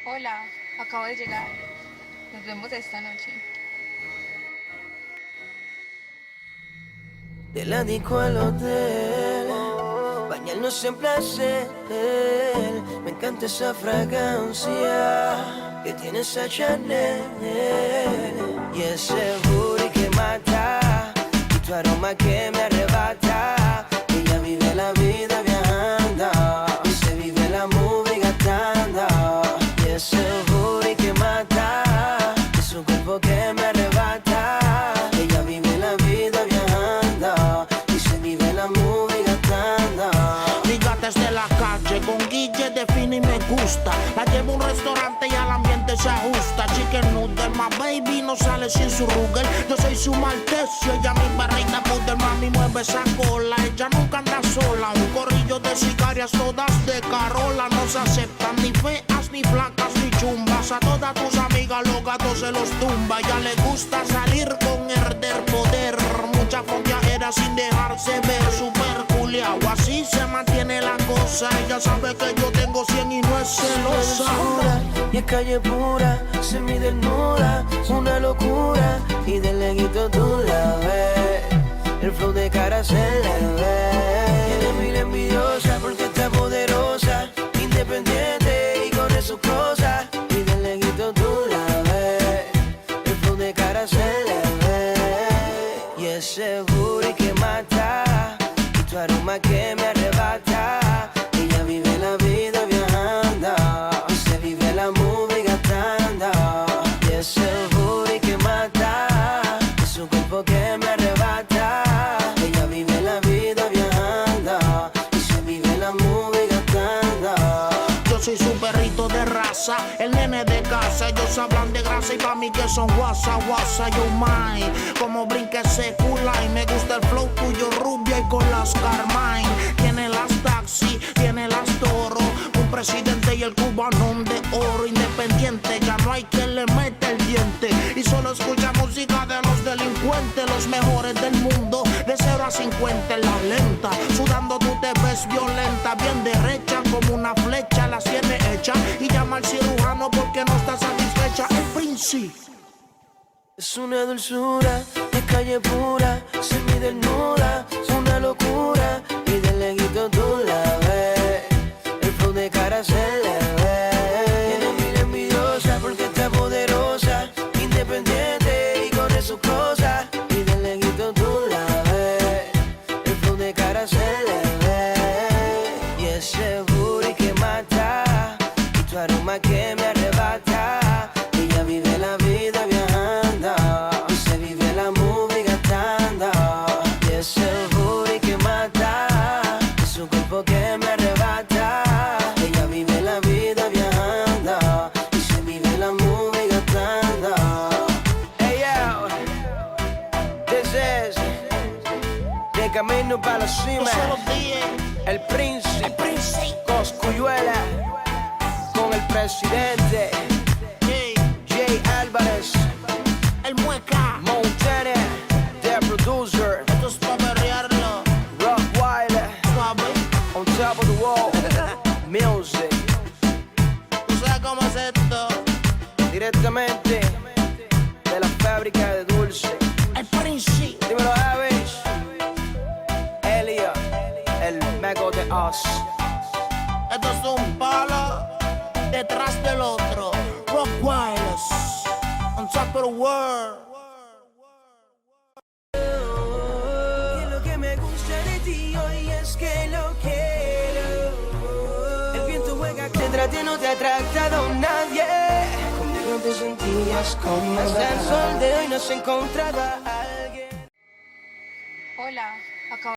Hola, acabo de llegar. Nos vemos esta noche. De la disco al hotel, bañarnos en placer. Me encanta esa fragancia que tiene esa Chanel. Y ese booty que mata, y tu aroma que me arrebata. Ella vive la vida viajando, y se vive la movie gastando. Y ese booty que mata, y su cuerpo que me arrebata. Ella vive la vida viajando, y se vive la movie gastando. Mi gata es de la calle, con Guille define y me gusta. La llevo a un restaurante y al ambiente se ajusta. Chicken noodle, my baby no sale sin su Ruger. Yo soy su maltecio, ella mi barriga poder. Mami mueve esa cola, ella nunca anda sola. Un corrillo de sicarias todas de Carola. No se aceptan ni feas, ni flacas, ni chumbas. A todas tus amigas los gatos se los tumba. Ya le gusta salir con herder poder. Mucha fondeadera sin dejarse ver. Super culiao, así se mantiene la cosa. Ella sabe que yo tengo 100 y no es celosa. Y es calle pura, semi desnuda, una locura. Y de leguito tú la ves, el flow de cara se le ve. Tiene mil envidiosa porque está poderosa, independiente y con sus cosas. Y de leguito tú la ves, el flow de cara se le ve. Y ese booty que mata, y tu aroma que me arrebata. Ella vive la vida viajando, y se vive la movie gastando. Y ese booty que mata, y su cuerpo que me arrebata. Ella vive la vida viajando, y se vive la movie gastando. Yo soy su perrito de raza, el nene de casa. Ellos hablan de grasa y pa' mí que son guasa, guasa. Yo mine, como brinque ese cula. Y me gusta el flow tuyo rubia y con las Carmine. Tiene las taxi, tiene las toro. Un presidente y el cubanón de oro. Independiente, ya no hay quien le mete el diente. Y solo escucha música de los delincuentes. Los mejores del mundo, de 0 a 50 en la lenta. Sudando tú te ves violenta, bien derecha como una flecha. Las tiene hechas y llama al cirujano porque no está satisfecha. El príncipe es una dulzura, es calle pura, semi desnuda, una locura. Y de leguito tú la ves, el flow de cara se le ve. Tiene mil envidiosa porque está poderosa, independiente y con sus cosas. Y de leguito tú la ves, el flow de cara se le ve. Y ese booty que mata, y tu aroma que me arrebata. Ella vive la vida viajando, y se vive la movie gastando. Y ese booty que mata, y su cuerpo que me arrebata. Ella vive la vida viajando, y se vive la movie gastando. Hey yo, this is de camino para la cima. El príncipe, Cosculluela, con el presidente Jay Álvarez, el mueca. Montana, the producer, Esto es pa' perrearlo, Rockwilder, suave. on top of the wall, music, ¿Tú sabes cómo es esto? directamente de la fábrica de dulce. El príncipe. Dímelo, Avis, Elio, el mago de Oz. Esto es un palo detrás del otro. Rock Wireless, on top of the world. Y lo que me gusta de ti hoy es que lo quiero. El viento juega detrás de no te ha tratado nadie. Conmigo te sentías como hasta el sol de hoy no se encontraba alguien. Hola, acabo